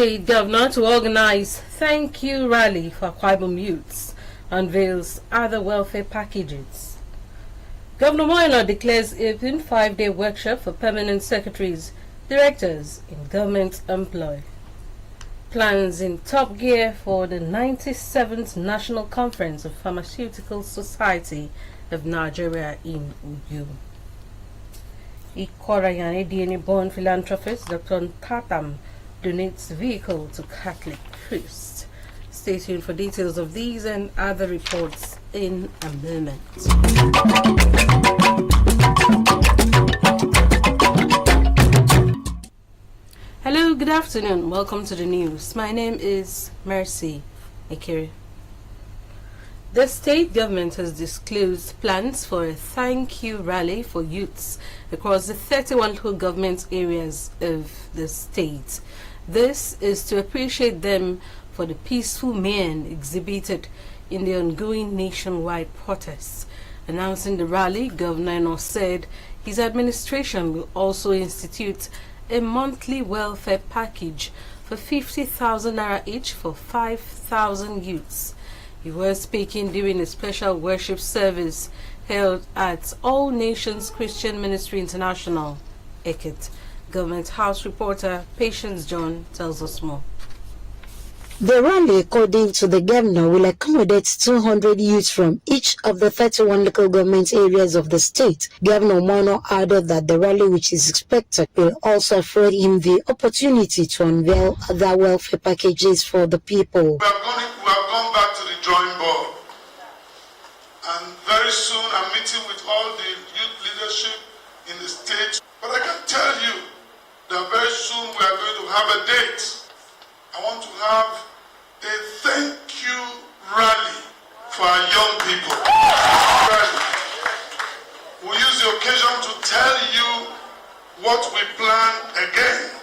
State Governor to organize thank you rally for Akwa Ibom youths, unveils other welfare packages. Governor Moyano declares open 5-day workshop for permanent secretaries, directors in government employ. Plans in top gear for the 97th National Conference of Pharmaceutical Society of Nigeria in Uyo. Ikorayane DNA-born philanthropist Dr. Tatam donates vehicle to Catholic priest. Stay tuned for details of these and other reports in a moment. Hello, good afternoon. Welcome to the news. My name is Mercy Ekiri. The state government has disclosed plans for a thank you rally for youths across the 31 local government areas of the state. This is to appreciate them for the peaceful mien exhibited in the ongoing nationwide protests. Announcing the rally, Governor Eno said his administration will also institute a monthly welfare package for 50,000 naira each for 5,000 youths. He was speaking during a special worship service held at All Nations Christian Ministry International, Ekit. Government House reporter Patience John tells us more. The rally, according to the governor, will accommodate 200 youths from each of the 31 local government areas of the state. Governor Mono added that the rally, which is expected, will also afford him the opportunity to unveil other welfare packages for the people. We have gone back to the drawing board, and very soon I'm meeting with all the youth leadership in the state. But I can tell you that very soon we are going to have a date. I want to have a thank you rally for our young people. We'll use the occasion to tell you what we plan again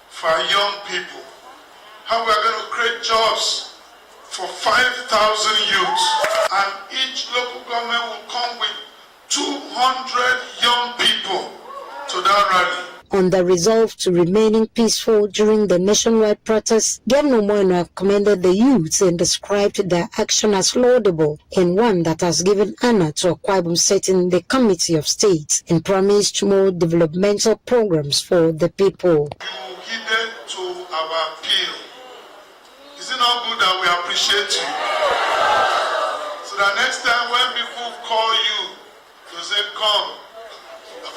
for our young people. How we are going to create jobs for 5,000 youths. And each local government will come with 200 young people to that rally. On the resolve to remaining peaceful during the nationwide protests, Governor Moyano commended the youths and described their action as laudable and one that has given honor to Akwa Ibom State in the Committee of State and promised more developmental programs for the people. You heeded to our appeal. Is it not good that we appreciate you? So that next time when people call you, you say, come. You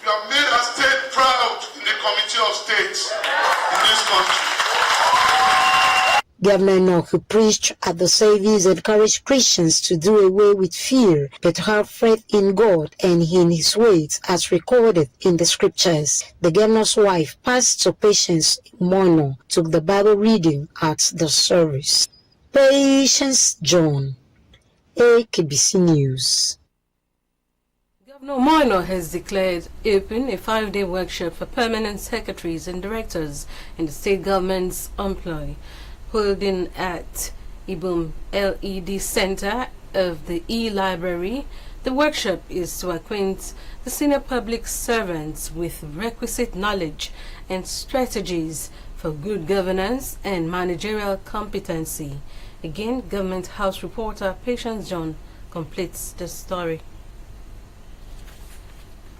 have made our state proud in the Committee of States in this country. Governor Eno, who preached at the service, encouraged Christians to do away with fear, but to have faith in God and in His ways, as recorded in the scriptures. The governor's wife, Pastor Patience Mono, took the Bible reading at the service. Patience John, Akbc News. Governor Moyano has declared open a 5-day workshop for permanent secretaries and directors in the state government's employ, holding at Ibom LED Center of the E-Library. The workshop is to acquaint the senior public servants with requisite knowledge and strategies for good governance and managerial competency. Again, Government House reporter Patience John completes the story.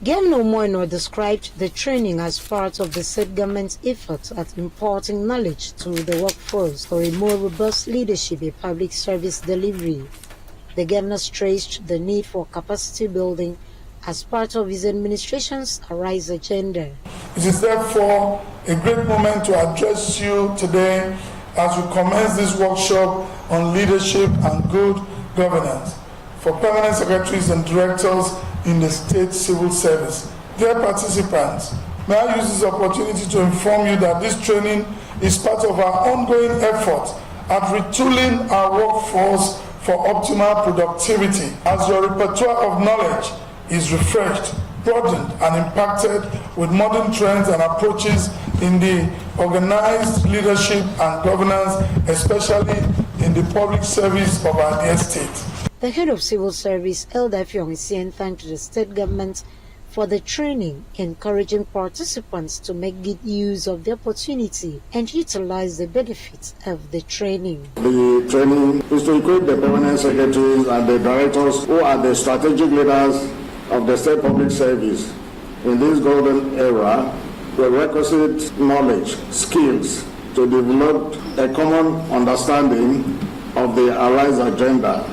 Governor Moyano described the training as part of the state government's effort at imparting knowledge to the workforce for a more robust leadership in public service delivery. The governor stressed the need for capacity building as part of his administration's Arise agenda. It is therefore a great moment to address you today as we commence this workshop on leadership and good governance for permanent secretaries and directors in the state civil service. Dear participants, may I use this opportunity to inform you that this training is part of our ongoing effort at retooling our workforce for optimal productivity as your repertoire of knowledge is refreshed, broadened and impacted with modern trends and approaches in the organized leadership and governance, especially in the public service of our state. The head of civil service, Elder Fiongisien, thanked the state government for for the training, encouraging participants to make good use of the opportunity and utilize the benefits of the training. The training is to equip the permanent secretaries and the directors who are the strategic leaders of the state public service in this golden era with requisite knowledge, skills to develop a common understanding of the Alliance agenda.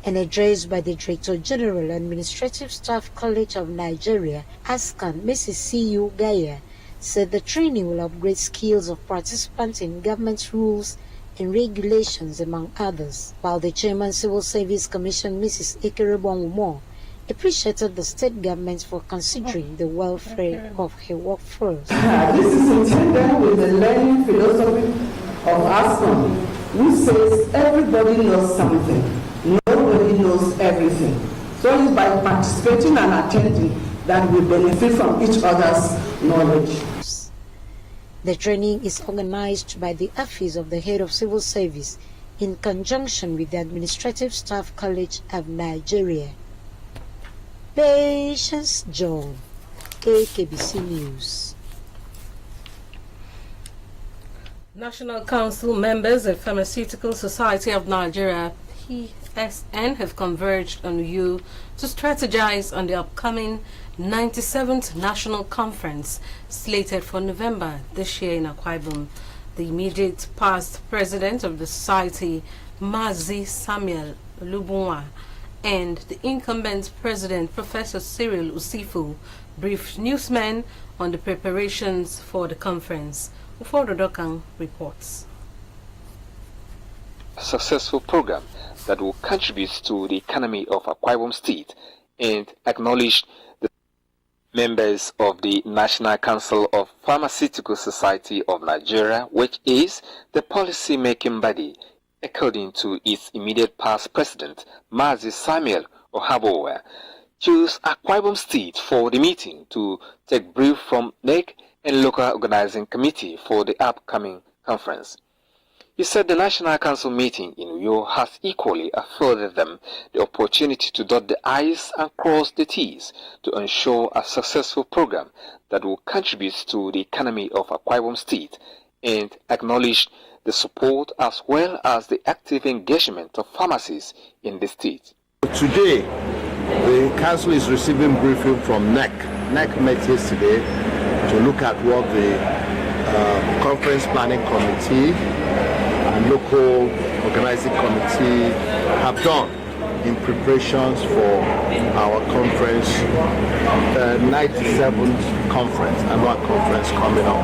An address by the Director General Administrative Staff College of Nigeria, ASCAN, Mrs. C.U. Gaya, said the training will upgrade skills of participants in government rules and regulations, among others, while the Chairman Civil Service Commission, Mrs. Ekerebonwumo, appreciated the state government for considering the welfare of her workforce. This is intended with the learning philosophy of ASCAN, which says everybody knows something. Nobody knows everything. So it's by participating and attending that we benefit from each other's knowledge. The training is organized by the Office of the Head of Civil Service in conjunction with the Administrative Staff College of Nigeria. Patience John, Akbc News. National Council members of Pharmaceutical Society of Nigeria, PSN, have converged on UU to strategize on the upcoming 97th National Conference slated for November this year in Akwa Ibom. The immediate past president of the society, Mazi Samuel Lubunwa, and the incumbent president, Professor Cyril Usifu, briefed newsmen on the preparations for the conference. Ufodo Dokang reports. A successful program that will contribute to the economy of Akwa Ibom State and acknowledge the members of the National Council of Pharmaceutical Society of Nigeria, which is the policy-making body, according to its immediate past president, Mazi Samuel Ohabowa, chose Akwa Ibom State for the meeting to take brief from NEC and local organizing committee for the upcoming conference. He said the National Council meeting in Uyo has equally afforded them the opportunity to dot the I's and cross the T's to ensure a successful program that will contribute to the economy of Akwa Ibom State and acknowledge the support as well as the active engagement of pharmacists in the state. Today, the council is receiving briefing from NEC. NEC met yesterday to look at what the conference planning committee and local organizing committee have done in preparations for our conference, the 97th conference, annual conference coming up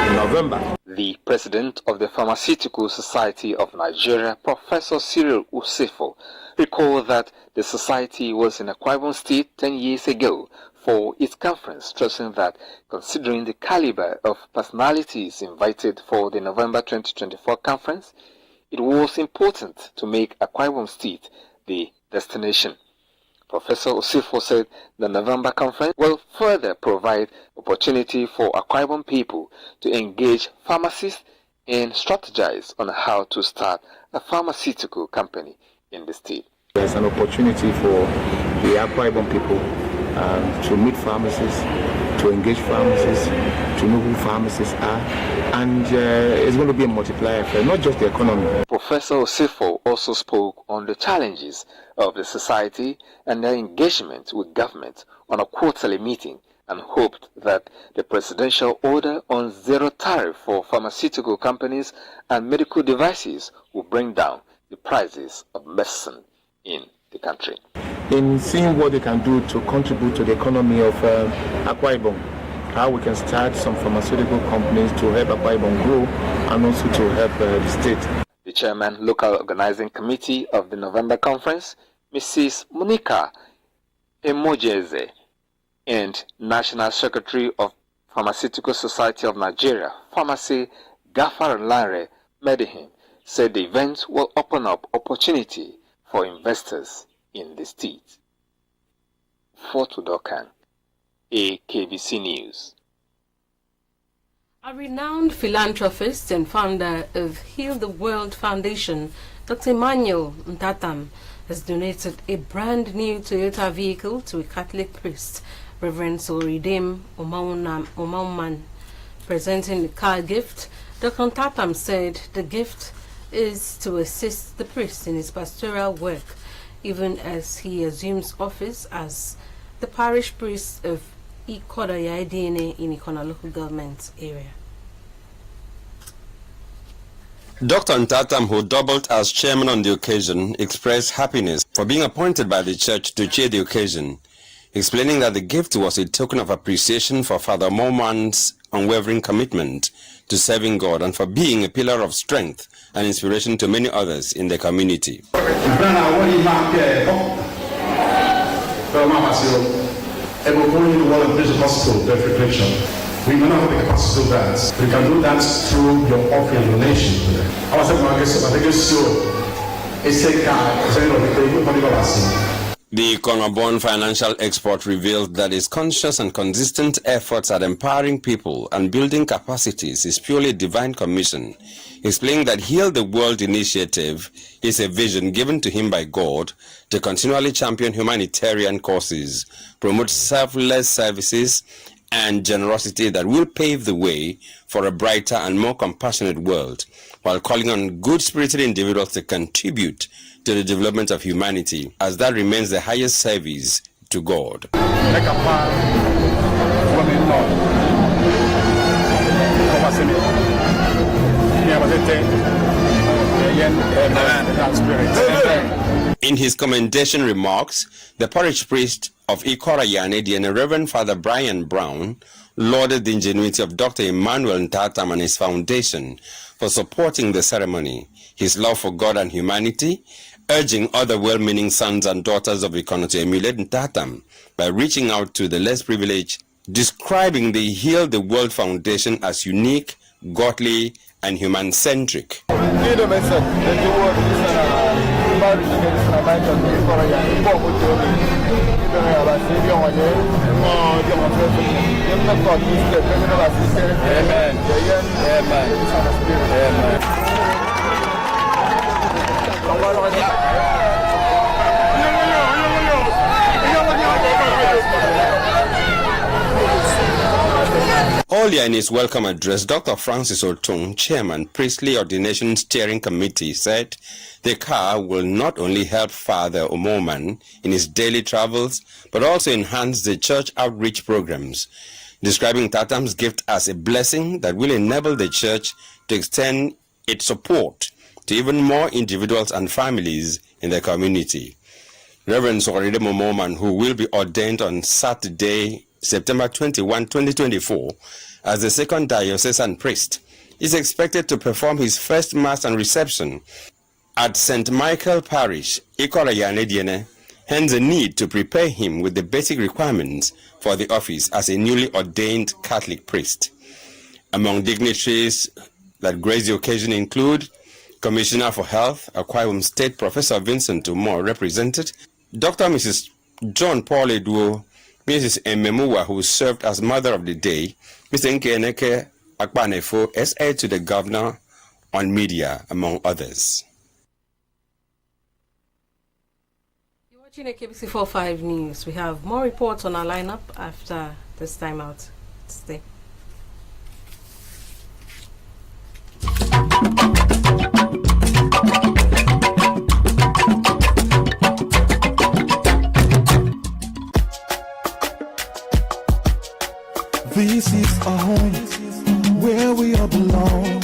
in November. The president of the Pharmaceutical Society of Nigeria, Professor Cyril Usifu, recalled that the society was in Akwa Ibom State 10 years ago for its conference, stressing that considering the caliber of personalities invited for the November 2024 conference, it was important to make Akwa Ibom State the destination. Professor Usifu said the November conference will further provide opportunity for Akwa Ibom people to engage pharmacists and strategize on how to start a pharmaceutical company in the state. There's an opportunity for the Akwa Ibom people to meet pharmacists, to engage pharmacists, to know who pharmacists are, and it's going to be a multiplier effect, not just the economy. Professor Usifu also spoke on the challenges of the society and their engagement with government on a quarterly meeting and hoped that the presidential order on zero tariff for pharmaceutical companies and medical devices will bring down the prices of medicine in the country. In seeing what they can do to contribute to the economy of Akwa Ibom, how we can start some pharmaceutical companies to help Akwa Ibom grow and also to help the state. The chairman, local organizing committee of the November conference, Mrs. Monica Emojeze, and National Secretary of Pharmaceutical Society of Nigeria, Pharmacy Gafar Lare Medihim, said the event will open up opportunity for investors in the state. Fortu Dokan, Akbc News. A renowned philanthropist and founder of Heal the World Foundation, Dr. Emmanuel Ntatam, has donated a brand new Toyota vehicle to a Catholic priest Reverend Soridem Omauman, presenting the car gift. Dr. Tatam said the gift is to assist the priest in his pastoral work, even as he assumes office as the parish priest of Ikodoya DNA in Ikona local government area. Dr. Ntatam, who doubled as chairman on the occasion, expressed happiness for being appointed by the church to chair the occasion, explaining that the gift was a token of appreciation for Father Moman's unwavering commitment to serving God and for being a pillar of strength and inspiration to many others in the community. We may not have the capacity to do that. We can do that through your offering and donation. The Congo-born financial expert revealed that his conscious and consistent efforts at empowering people and building capacities is purely a divine commission, explaining that Heal the World initiative is a vision given to him by God to continually champion humanitarian causes, promote selfless services, and generosity that will pave the way for a brighter and more compassionate world, while calling on good-spirited individuals to contribute to the development of humanity, as that remains the highest service to God. In his commendation remarks, the parish priest of Ikorayane, the Reverend Father Brian Brown, lauded the ingenuity of Dr. Emmanuel Ntatam and his foundation for supporting the ceremony, his love for God and humanity, urging other well-meaning sons and daughters of Ikono to emulate Ntatam by reaching out to the less privileged, describing the Heal the World Foundation as unique, godly, and human-centric. Earlier in his welcome address, Dr. Francis Otung, Chairman, Priestly Ordination Steering Committee, said the car will not only help Father Omoman in his daily travels, but also enhance the church outreach programs, describing Tatam's gift as a blessing that will enable the church to extend its support to even more individuals and families in the community. Reverend Soridem Omoman, who will be ordained on Saturday, September 21, 2024, as the second diocesan priest, is expected to perform his first Mass and reception at St. Michael Parish, Ikorayane Diene, hence the need to prepare him with the basic requirements for the office as a newly ordained Catholic priest. Among dignitaries that grace the occasion include Commissioner for Health, Akwa Ibom State Professor Vincent Umor, represented Dr. Mrs. John Paul Eduo, Mrs. Ememua, who served as Mother of the Day, Mr. Nkeneke Akpanefo, SA to the Governor on Media, among others. You're watching Akbc 45 News. We have more reports on our lineup after this time out. Stay. This is our home, where we all belong.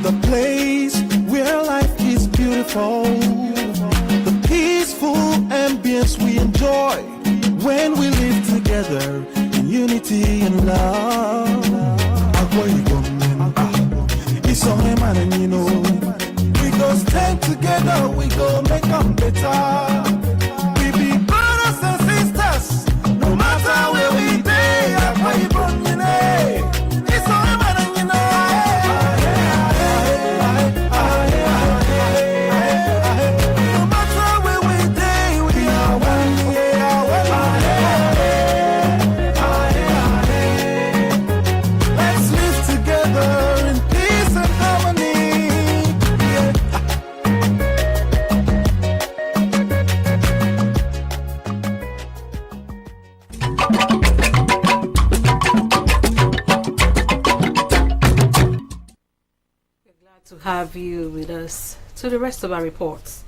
The place where life is beautiful. The peaceful ambience we enjoy when we live together in unity and love. It's all man and you know. We go stand together, we go make them better. We be brothers and sisters, no matter where we be. us to the rest of our reports.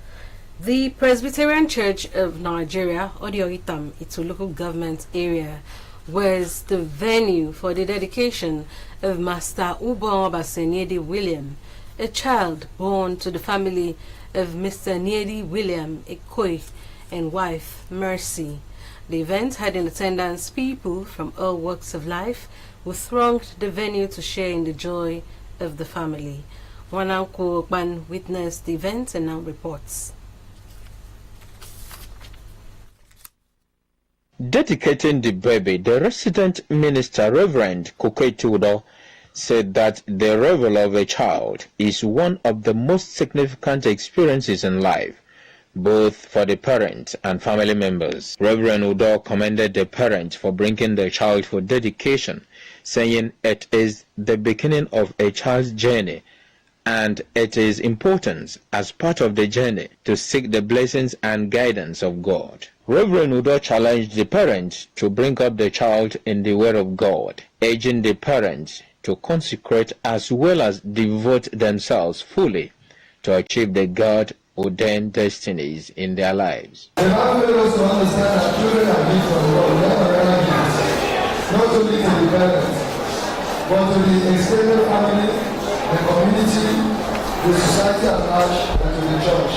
The Presbyterian Church of Nigeria, Odioitam, Itu local government area, was the venue for the dedication of Master Ubon Obaseniedi William, a child born to the family of Mr. Niedi William Ekoi and wife Mercy. The event had in attendance people from all walks of life who thronged the venue to share in the joy of the family. Wananko Okpan witnessed the event and now reports. Dedicating the baby, the resident minister, Reverend Kuketudo, said that the arrival of a child is one of the most significant experiences in life, both for the parent and family members. Reverend Udo commended the parent for bringing the child for dedication, saying it is the beginning of a child's journey, and it is important as part of the journey to seek the blessings and guidance of God. Reverend Udo challenged the parent to bring up the child in the Word of God, urging the parent to consecrate as well as devote themselves fully to achieve the God-ordained destinies in their lives. The Bible made us to understand that children are gifts from God, not only to the parents, but to the extended family, the community, the society at large, and to the church.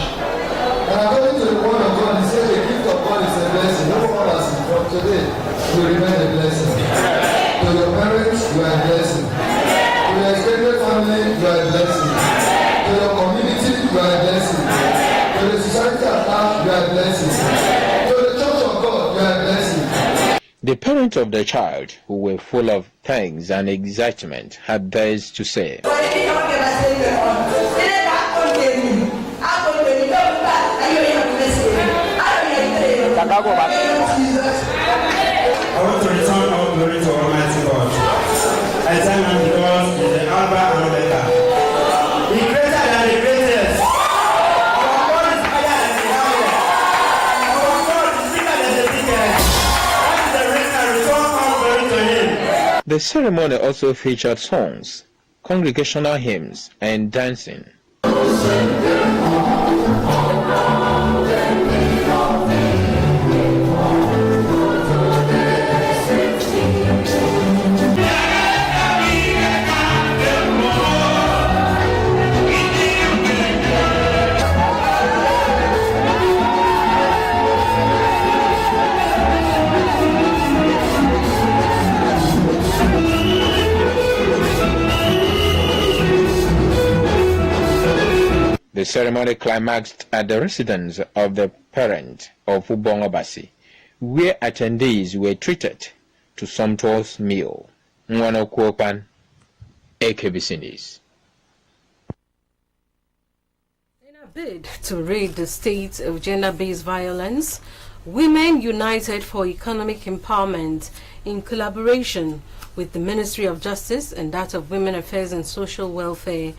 And according to the word of God, he said the gift of God is a blessing. No one has it from today will remain a blessing. To your parents, you are a blessing. To your extended family, you are a blessing. To your community, you are a blessing. To the society at large, you are a blessing. To the church of God, you are a blessing. The parents of the child, who were full of thanks and excitement, had this to say. I want to return all glory to Almighty God. I thank Him because He is the Alpha and Omega. He is greater than the greatest. Our God is higher than the highest. Our God is bigger than the biggest. That is the reason I return all glory to Him. The ceremony also featured songs, congregational hymns, and dancing. The ceremony climaxed at the residence of the parent of Ubon Obasi, where attendees were treated to sumptuous meal. Nwano Okpan, Akbc News. In a bid to rid the state of gender-based violence, Women United for Economic Empowerment, in collaboration with the Ministry of Justice and that of Women Affairs and Social Welfare,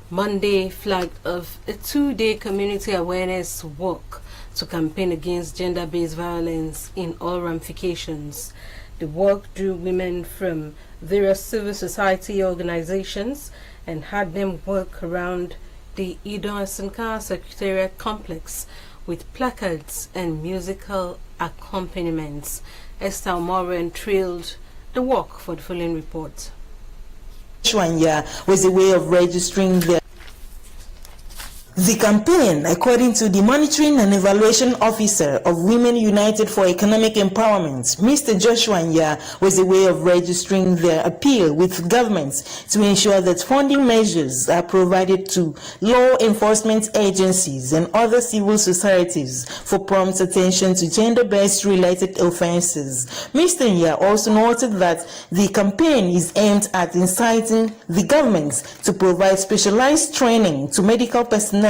Monday flagged off a 2-day community awareness walk to campaign against gender-based violence in all ramifications. The walk drew women from various civil society organizations and had them walk around the Idon Asanka Secretariat complex with placards and musical accompaniments. Esther Moran trailed the walk for the following report. Was a way of registering the campaign, according to the Monitoring and Evaluation Officer of Women United for Economic Empowerment, Mr. Joshua Nya, was a way of registering their appeal with governments to ensure that funding measures are provided to law enforcement agencies and other civil societies for prompt attention to gender-based related offenses. Mr. Nya also noted that the campaign is aimed at inciting the governments to provide specialized training to medical personnel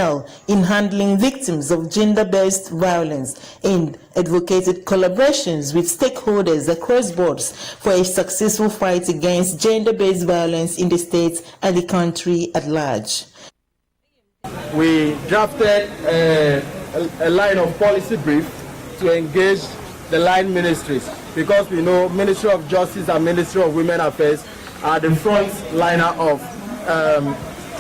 in handling victims of gender-based violence and advocated collaborations with stakeholders across boards for a successful fight against gender-based violence in the state and the country at large. We drafted a line of policy brief to engage the line ministries, because we know Ministry of Justice and Ministry of Women Affairs are the front liner of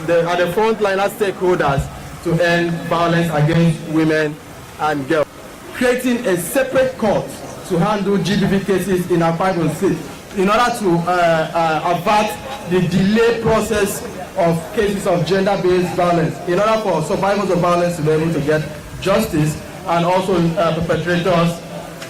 the frontliner stakeholders to end violence against women and girls. Creating a separate court to handle GBV cases in Akbc State in order to avert the delay process of cases of gender-based violence, in order for survivors of violence to be able to get justice and also perpetrators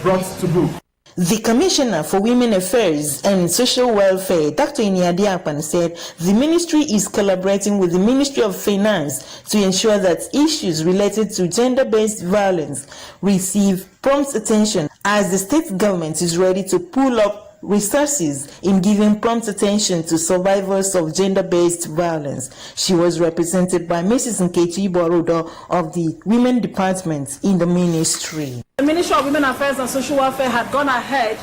brought to book. The Commissioner for Women Affairs and Social Welfare, Dr. Iniadi Akpan, said the ministry is collaborating with the Ministry of Finance to ensure that issues related to gender-based violence receive prompt attention, as the state government is ready to pull up resources in giving prompt attention to survivors of gender-based violence. She was represented by Mrs. Nkechi Borodo of the Women Department in the ministry. The Ministry of Women Affairs and Social Welfare had gone ahead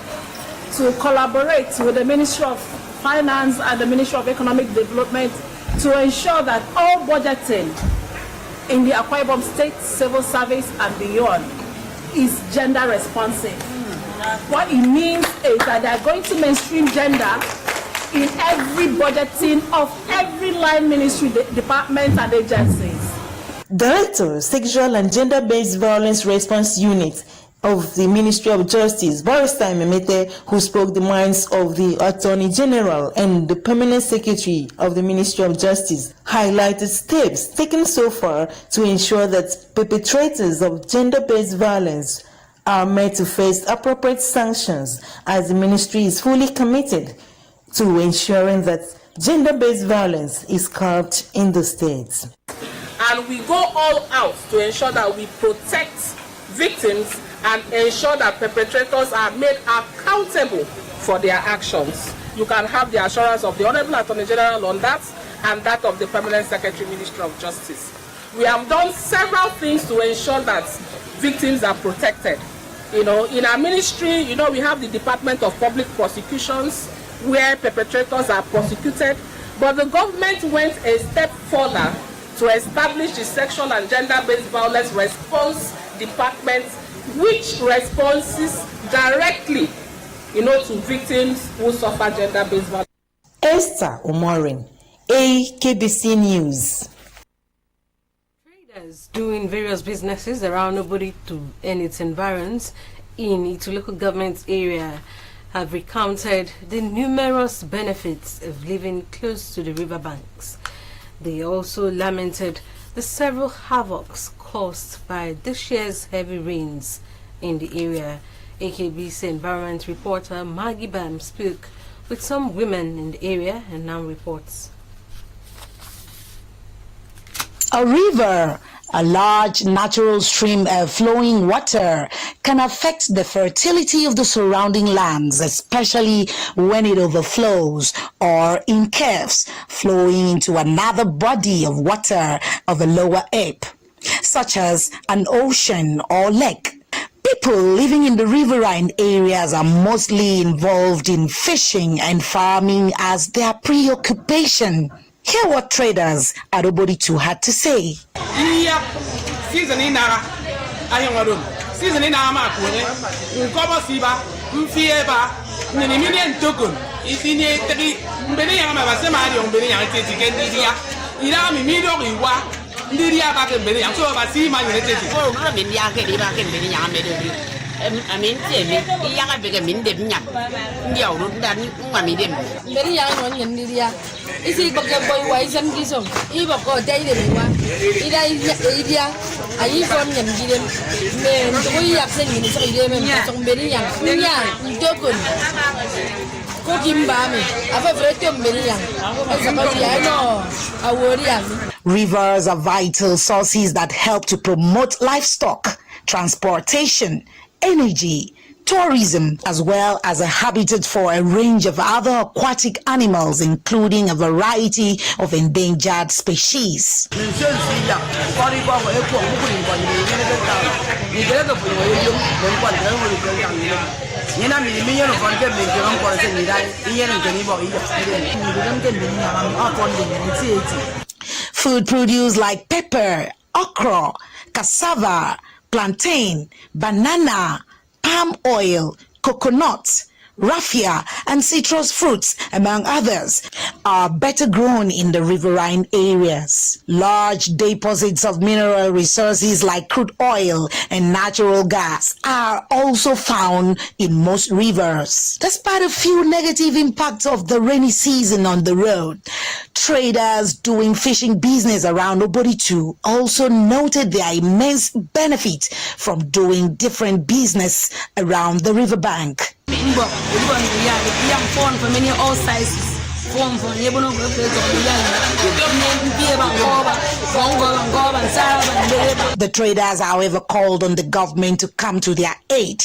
to collaborate with the Ministry of Finance and the Ministry of Economic Development to ensure that all budgeting in the Akwa Ibom State Civil Service and beyond is gender responsive. What it means is that they are going to mainstream gender in every budgeting of every line ministry, departments and agencies. Director, Sexual and Gender-Based Violence Response Unit of the Ministry of Justice, Barrister Memete, who spoke the minds of the Attorney General and the Permanent Secretary of the Ministry of Justice, highlighted steps taken so far to ensure that perpetrators of gender-based violence are made to face appropriate sanctions, as the ministry is fully committed to ensuring that gender-based violence is curbed in the states. And we go all out to ensure that we protect victims and ensure that perpetrators are made accountable for their actions. You can have the assurance of the Honorable Attorney General on that, and that of the Permanent Secretary, Ministry of Justice. We have done several things to ensure that victims are protected. In our ministry, we have the Department of Public Prosecutions, where perpetrators are prosecuted, but the government went a step further to establish the Sexual and Gender-Based Violence Response Department, which responds directly, to victims who suffer gender-based violence. Esther Omorin, Akbc News. Traders doing various businesses around Obodi and its environs in its local government area have recounted the numerous benefits of living close to the riverbanks. They also lamented the several havocs caused by this year's heavy rains in the area. Akbc environment reporter Maggie Bam spoke with some women in the area and now reports. A river, a large natural stream of flowing water, can affect the fertility of the surrounding lands, especially when it overflows or in curves, flowing into another body of water of a lower ebb, such as an ocean or lake. People living in the riverine areas are mostly involved in fishing and farming as their preoccupation. Hear what traders at Obodi had to say. Rivers are vital sources that help to promote livestock, transportation, energy, tourism, as well as a habitat for a range of other aquatic animals, including a variety of endangered species. Food produce like pepper, okra, cassava, plantain, banana, palm oil, coconut, raffia, and citrus fruits, among others, are better grown in the riverine areas. Large deposits of mineral resources like crude oil and natural gas are also found in most rivers. Despite a few negative impacts of the rainy season on the road, traders doing fishing business around Oboditu also noted their immense benefit from doing different business around the riverbank. The traders, however, called on the government to come to their aid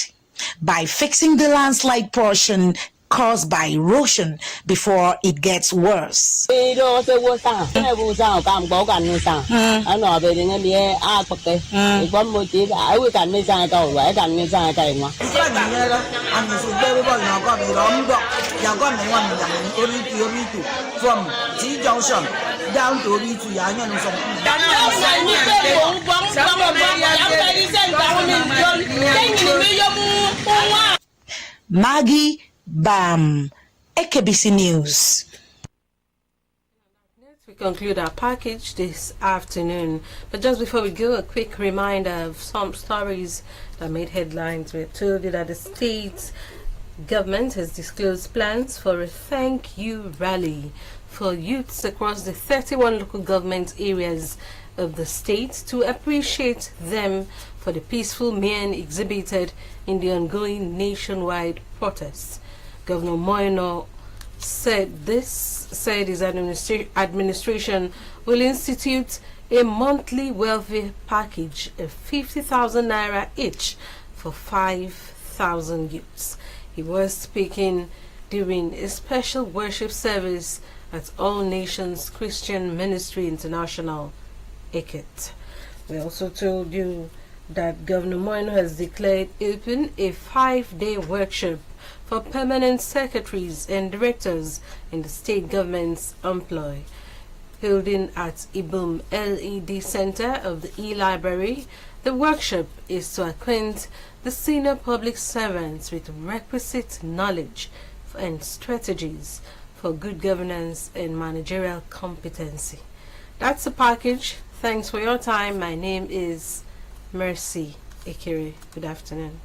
by fixing the landslide portion caused by erosion before it gets worse. Down to Maggie Bam, Akbc News. We conclude our package this afternoon, but just before we go, a quick reminder of some stories that made headlines. We told you that the state government has disclosed plans for a thank you rally for youths across the 31 local government areas of the state to appreciate them for the peaceful mien exhibited in the ongoing nationwide protests. Governor Moino said his administration will institute a monthly welfare package of 50,000 naira each for 5,000 youths. He was speaking during a special worship service at All Nations Christian Ministry International, Akbc. We also told you that Governor Moino has declared open a 5-day workshop for permanent secretaries and directors in the state government's employ. Holding at Ibum LED Center of the E-Library, the workshop is to acquaint the senior public servants with requisite knowledge and strategies for good governance and managerial competency. That's the package. Thanks for your time. My name is Mercy Ekere. Good afternoon.